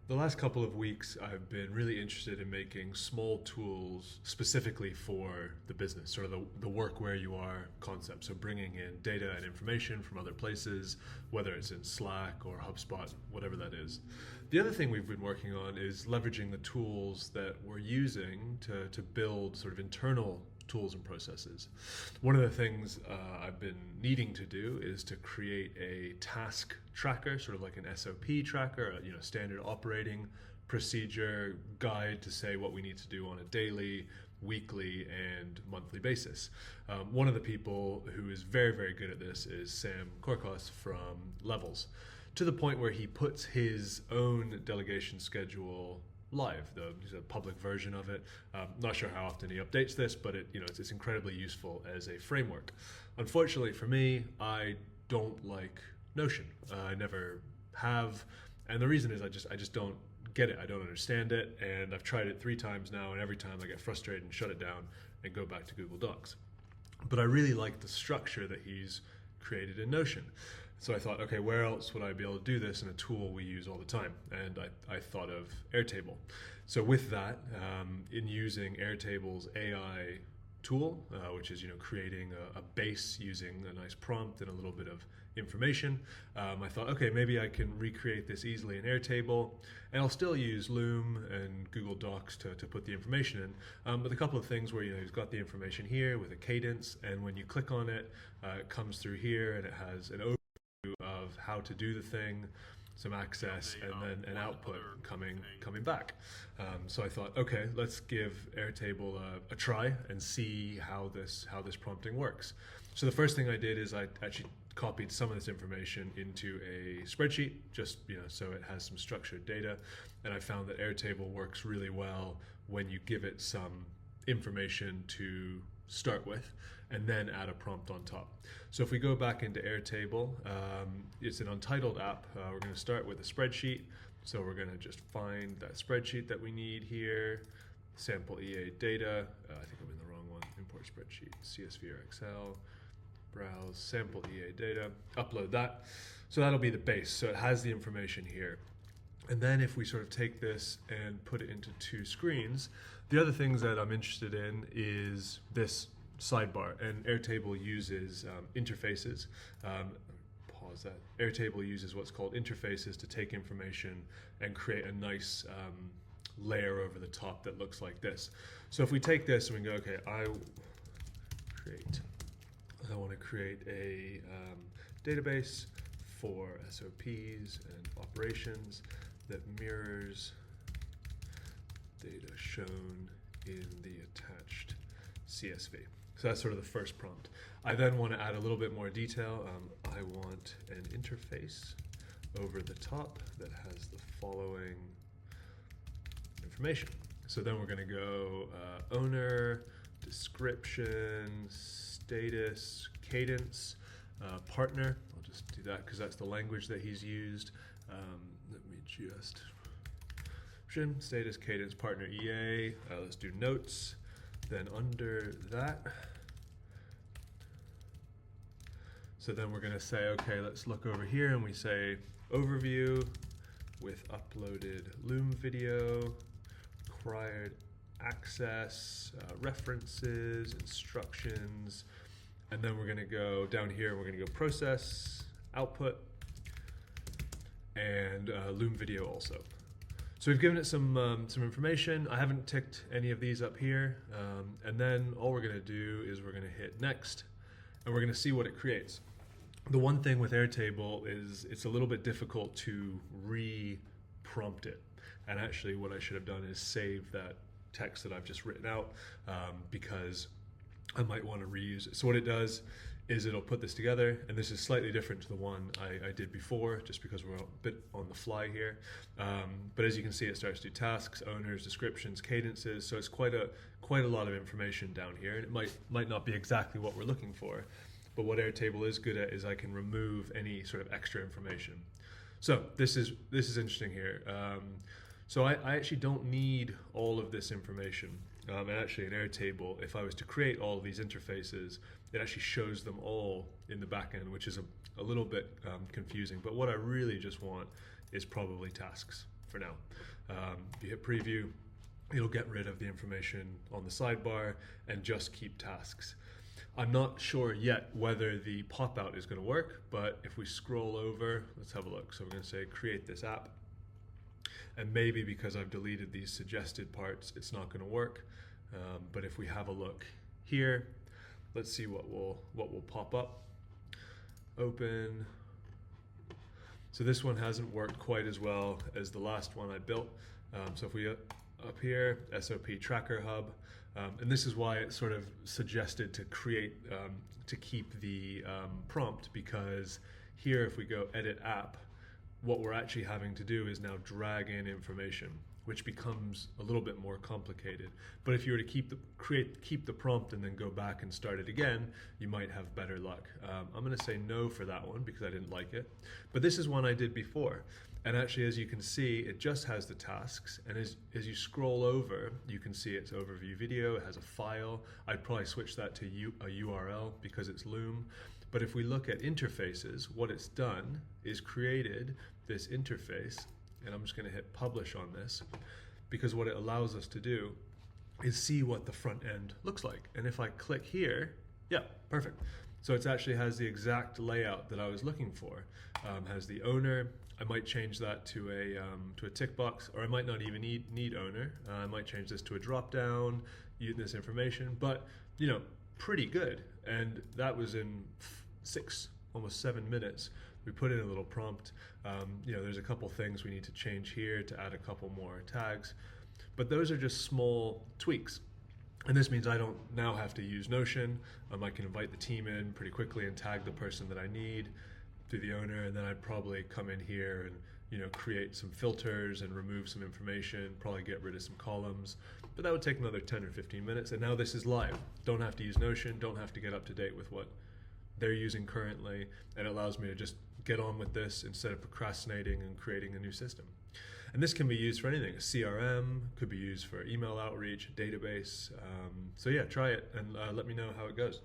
The last couple of weeks, I've been really interested in making small tools specifically for the business, sort of the work where you are concept. So bringing in data and information from other places, whether it's in Slack or HubSpot, whatever that is. The other thing we've been working on is leveraging the tools that we're using to build sort of internal tools and processes. One of the things I've been needing to do is to create a task tracker, sort of like an SOP tracker, standard operating procedure guide to say what we need to do on a daily, weekly, and monthly basis. One of the people who is very, very good at this is Sam Korkos from Levels, to the point where he puts his own delegation schedule live. There's a public version of it. Not sure how often he updates this, but it's incredibly useful as a framework. Unfortunately for me, I don't like Notion. I never have, and the reason is I just don't get it. I don't understand it, and I've tried it 3 times now, and every time I get frustrated and shut it down and go back to Google Docs. But I really like the structure that he's created in Notion. So I thought, okay, where else would I be able to do this in a tool we use all the time? And I thought of Airtable. So with that, in using Airtable's AI tool, which is creating a base using a nice prompt and a little bit of information, I thought, okay, maybe I can recreate this easily in Airtable, and I'll still use Loom and Google Docs to put the information in. But a couple of things where he's got the information here with a cadence, and when you click on it, it comes through here and it has an of how to do the thing, some access, and then an output coming back. So I thought, okay, let's give Airtable a try and see how this prompting works. So the first thing I did is I actually copied some of this information into a spreadsheet, just so it has some structured data, and I found that Airtable works really well when you give it some information to start with and then add a prompt on top. So if we go back into Airtable, it's an untitled app. We're going to start with a spreadsheet. So we're going to just find that spreadsheet that we need here, sample EA data. I think I'm in the wrong one. Import spreadsheet, CSV or Excel, browse, sample EA data, upload that. So that'll be the base. So it has the information here. And then if we sort of take this and put it into 2 screens, the other things that I'm interested in is this sidebar, and Airtable uses interfaces. Pause that. Airtable uses what's called interfaces to take information and create a nice layer over the top that looks like this. So if we take this and we go, okay, I want to create a database for SOPs and operations that mirrors data shown in the attached CSV. So that's sort of the first prompt. I then want to add a little bit more detail. I want an interface over the top that has the following information. So then we're going to go owner, description, status, cadence, partner. I'll just do that because that's the language that he's used. Let me just status, cadence, partner, EA. Let's do notes. Then under that, so then we're going to say, okay, let's look over here, and we say overview with uploaded Loom video, required access, references, instructions, and then we're going to go down here, and we're going to go process, output, and Loom video also. So we've given it some information. I haven't ticked any of these up here. And then all we're gonna do is we're gonna hit next, and we're gonna see what it creates. The one thing with Airtable is it's a little bit difficult to re-prompt it. And actually what I should have done is save that text that I've just written out because I might wanna reuse it. So what it does is it'll put this together, and this is slightly different to the one I did before, just because we're a bit on the fly here. But as you can see, it starts to do tasks, owners, descriptions, cadences, so it's quite a lot of information down here, and it might not be exactly what we're looking for. But what Airtable is good at is I can remove any sort of extra information. So this is interesting here. So I actually don't need all of this information. And actually in Airtable, if I was to create all of these interfaces, it actually shows them all in the back end, which is a little bit confusing. But what I really just want is probably tasks. for now. If you hit preview, it'll get rid of the information on the sidebar and just keep tasks. I'm not sure yet whether the pop-out is going to work, but if we scroll over, let's have a look. So we're going to say create this app, and maybe because I've deleted these suggested parts, it's not going to work. But if we have a look here, let's see what will pop up. Open. So this one hasn't worked quite as well as the last one I built. So if we up here, SOP Tracker Hub, and this is why it's sort of suggested to create, to keep the prompt, because here if we go edit app, what we're actually having to do is now drag in information, which becomes a little bit more complicated. But if you were to keep the prompt and then go back and start it again, you might have better luck. I'm going to say no for that one because I didn't like it. But this is one I did before. And actually, as you can see, it just has the tasks. And as you scroll over, you can see its overview video. It has a file. I'd probably switch that to a URL because it's Loom. But if we look at interfaces, what it's done is created this interface. And I'm just going to hit publish on this, because what it allows us to do is see what the front end looks like. And if I click here, yeah, perfect. So it actually has the exact layout that I was looking for. Has the owner. I might change that to a tick box, or I might not even need owner. I might change this to a drop down, use this information, but you know, pretty good. And that was in 6, almost 7 minutes. We put in a little prompt. You know, there's a couple things we need to change here to add a couple more tags, but those are just small tweaks. And this means I don't now have to use Notion. I can invite the team in pretty quickly and tag the person that I need through the owner, and then I'd probably come in here and, you know, create some filters and remove some information, probably get rid of some columns, but that would take another 10 or 15 minutes. And now this is live. Don't have to use Notion, don't have to get up to date with what they're using currently, and it allows me to just get on with this instead of procrastinating and creating a new system. And this can be used for anything. A CRM, could be used for email outreach, database. So yeah, try it and let me know how it goes.